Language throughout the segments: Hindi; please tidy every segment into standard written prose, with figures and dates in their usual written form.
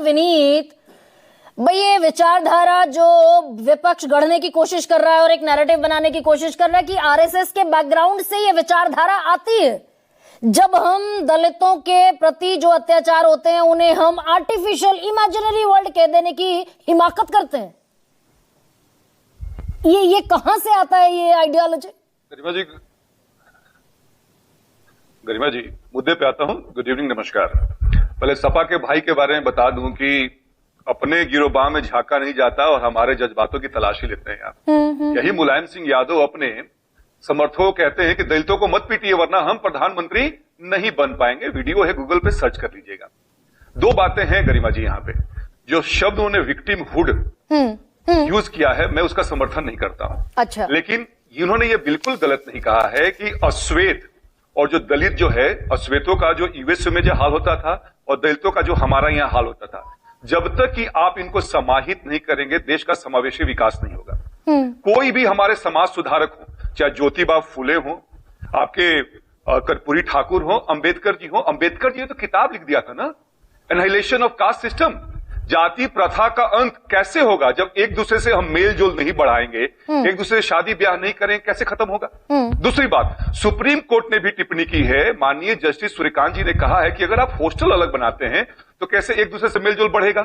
प्रोफेसर विनीत, भाई ये विचारधारा जो विपक्ष गढ़ने की कोशिश कर रहा है और एक नैरेटिव बनाने की कोशिश कर रहा है कि आरएसएस के बैकग्राउंड से ये विचारधारा आती है। जब हम दलितों के प्रति जो अत्याचार होते हैं उन्हें हम आर्टिफिशियल इमेजिनरी वर्ल्ड कह देने की हिमाकत करते हैं, ये कहां से आता है ये आइडियोलॉजी? गरिमा जी मुद्दे पे आता हूं। गुड इवनिंग, नमस्कार। पहले सपा के भाई के बारे में बता दूं कि अपने गिरोबां में झांका नहीं जाता और हमारे जज्बातों की तलाशी लेते हैं आप। यही मुलायम सिंह यादव अपने समर्थकों को कहते हैं कि दलितों को मत पीटिए वरना हम प्रधानमंत्री नहीं बन पाएंगे। वीडियो है, गूगल पे सर्च कर लीजिएगा। दो बातें हैं गरिमा जी यहाँ पे। जो शब्द उन्होंने विक्टिमहुड यूज किया है, मैं उसका समर्थन नहीं करता हूं। अच्छा। लेकिन इन्होंने ये बिल्कुल गलत नहीं कहा है कि अश्वेत और जो दलित जो है, अश्वेतों का जो यूएसए में जो हाल होता था और दलितों का जो हमारा यहाँ हाल होता था, जब तक कि आप इनको समाहित नहीं करेंगे देश का समावेशी विकास नहीं होगा। कोई भी हमारे समाज सुधारक हो, चाहे ज्योतिबा फुले हो, आपके कर्पूरी ठाकुर हो, अंबेडकर जी हो। अंबेडकर जी ने तो किताब लिख दिया था ना, एनहाइलेशन ऑफ कास्ट सिस्टम। जाति प्रथा का अंत कैसे होगा जब एक दूसरे से हम मेल जोल नहीं बढ़ाएंगे, एक दूसरे से शादी ब्याह नहीं करेंगे, कैसे खत्म होगा? दूसरी बात, सुप्रीम कोर्ट ने भी टिप्पणी की है। माननीय जस्टिस सूर्यकांत जी ने कहा है कि अगर आप हॉस्टल अलग बनाते हैं तो कैसे एक दूसरे से मेल जोल बढ़ेगा?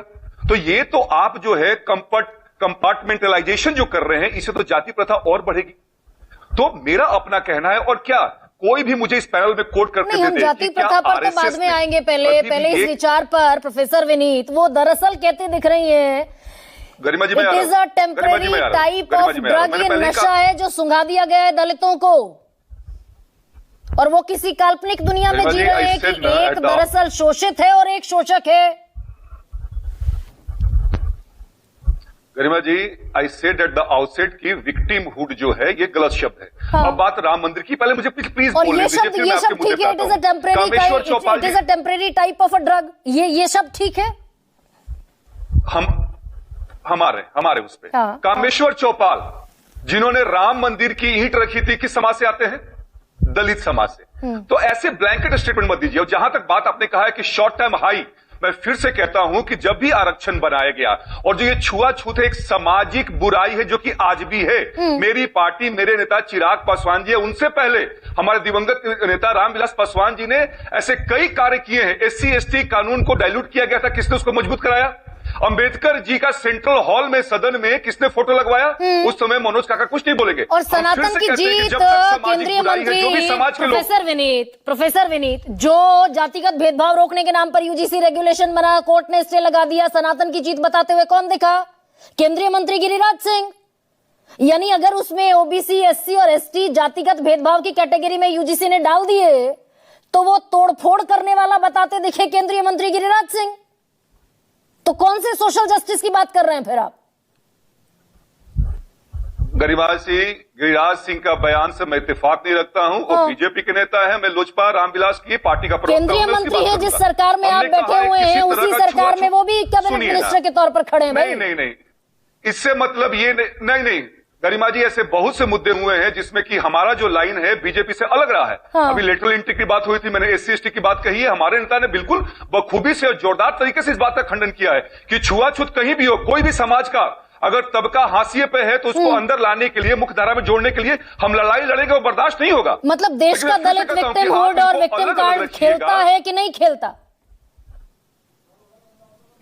तो ये तो आप जो है कंपार्टमेंटलाइजेशन जो कर रहे हैं, इससे तो जाति प्रथा और बढ़ेगी। तो मेरा अपना कहना है, और क्या कोई भी मुझे इस पैनल में कोट करके हम जाति प्रथा पर तो बाद में आएंगे। पहले इस विचार पर प्रोफेसर विनीत, वो दरअसल कहते दिख रही है Garima ji, it is a temporary type of drug. ये नशा है जो सुंघा दिया गया है दलितों को, और वो किसी काल्पनिक दुनिया में जी रहे हैं कि एक दरअसल शोषित है और एक शोषक है। Garima ji, I said at the outset की विक्टिमहुड जो है ये गलत शब्द है। हाँ। अब बात राम मंदिर की, पहले मुझे प्लीज बोलने दीजिए, फिर मैं आपके मुद्दे पे आता हूं। It is a temporary type of a drug, ये शब्द ठीक है? हमारे उस पे हाँ। कामेश्वर चौपाल जिन्होंने राम मंदिर की ईंट रखी थी, किस समाज से आते हैं? दलित समाज से। तो ऐसे ब्लैंकेट स्टेटमेंट मत दीजिए। और जहां तक बात आपने कहा है कि शॉर्ट टर्म हाई, मैं फिर से कहता हूं कि जब भी आरक्षण बनाया गया और जो ये छुआछूत है, एक सामाजिक बुराई है जो कि आज भी है। मेरी पार्टी, मेरे नेता चिराग पासवान जी है, उनसे पहले हमारे दिवंगत नेता रामविलास पासवान जी ने ऐसे कई कार्य किए हैं। एससी एसटी कानून को डाइल्यूट किया गया था, किसने उसको मजबूत कराया? अंबेडकर जी का सेंट्रल हॉल में सदन में किसने फोटो लगवाया? उस समय मनोज काका कुछ नहीं बोलेंगे। और सनातन की जीत केंद्रीय मंत्री प्रोफेसर विनीत, जो जातिगत भेदभाव रोकने के नाम पर यूजीसी रेगुलेशन बना, कोर्ट ने स्टे लगा दिया, सनातन की जीत बताते हुए कौन दिखा? केंद्रीय मंत्री गिरिराज सिंह। यानी अगर उसमें ओबीसी, एससी और एसटी जातिगत भेदभाव की कैटेगरी में यूजीसी ने डाल दिए तो वो तोड़फोड़ करने वाला बताते दिखे केंद्रीय मंत्री गिरिराज सिंह। तो कौन से सोशल जस्टिस की बात कर रहे हैं फिर आप? गिरिराज सिंह का बयान से मैं इत्तेफाक नहीं रखता हूं। वो बीजेपी के नेता है, मैं लोजपा रामविलास की पार्टी का प्रवक्ता हूं। केंद्रीय मंत्री है, जिस सरकार में आप बैठे हुए हैं उसी सरकार में वो भी कैबिनेट मिनिस्टर के तौर पर खड़े हैं। नहीं, इससे मतलब ये नहीं गरिमा जी, ऐसे बहुत से मुद्दे हुए हैं जिसमें कि हमारा जो लाइन है बीजेपी से अलग रहा है। हाँ। अभी लेटरल एंट्री की बात हुई थी, मैंने एससी एसटी की बात कही है। हमारे नेता ने बिल्कुल बखूबी से और जोरदार तरीके से इस बात का खंडन किया है कि छुआछूत कहीं भी हो, कोई भी समाज का अगर तबका हाशिए पे है तो उसको अंदर लाने के लिए, मुख्यधारा में जोड़ने के लिए हम लड़ाई लड़ेंगे, वो बर्दाश्त नहीं होगा। मतलब देश का दलित विक्टिमहुड और विक्टिम कार्ड खेलता है कि नहीं खेलता?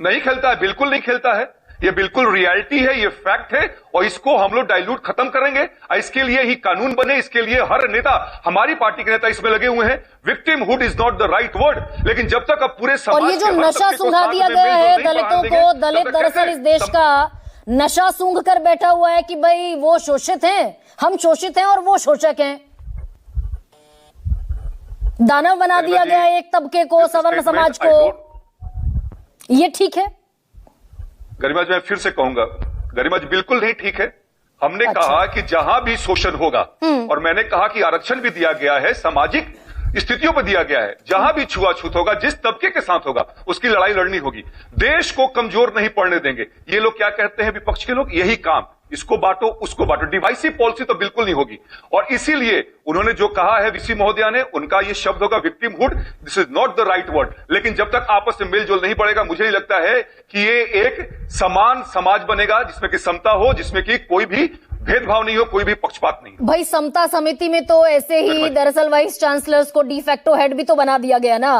नहीं खेलता है, बिल्कुल नहीं खेलता है। ये बिल्कुल रियलिटी है, ये फैक्ट है, और इसको हम लोग डाइल्यूट खत्म करेंगे। इसके लिए ही कानून बने, इसके लिए हर नेता, हमारी पार्टी के नेता इसमें लगे हुए हैं। Victimhood is not the right word, लेकिन जब तक अब पूरे समाज, और ये जो नशा सूंघा दिया गया है दलितों को, दलित दरअसल इस देश का नशा सूंघ कर बैठा हुआ है कि भाई वो शोषित हैं, हम शोषित हैं और वो शोषक हैं। दानव बना दिया गया है एक तबके को, सवर्ण समाज को। ये ठीक है? गरिमा जी, मैं फिर से कहूंगा, गरिमा जी बिल्कुल नहीं ठीक है। हमने कहा कि जहां भी शोषण होगा, और मैंने कहा कि आरक्षण भी दिया गया है, सामाजिक स्थितियों पर दिया गया है, जहां भी छुआछूत होगा, जिस तबके के साथ होगा, उसकी लड़ाई लड़नी होगी। देश को कमजोर नहीं पड़ने देंगे। ये लोग क्या कहते हैं विपक्ष के लोग? यही काम इसको बांटो उसको बांटो, डिवाइसिव पॉलिसी तो बिल्कुल नहीं होगी। और इसीलिए उन्होंने जो कहा है वीसी महोदया ने, उनका ये शब्द होगा victimhood, this is not the right word. लेकिन जब तक आपस में मेलजोल नहीं बढ़ेगा, मुझे नहीं लगता है कि ये एक समान समाज बनेगा जिसमें कि समता हो, जिसमें कि कोई भी भेदभाव नहीं हो, कोई भी पक्षपात नहीं हो। भाई समता समिति में तो ऐसे ही दरअसल वाइस चांसलर्स को डी फैक्टो हेड भी तो बना दिया गया ना।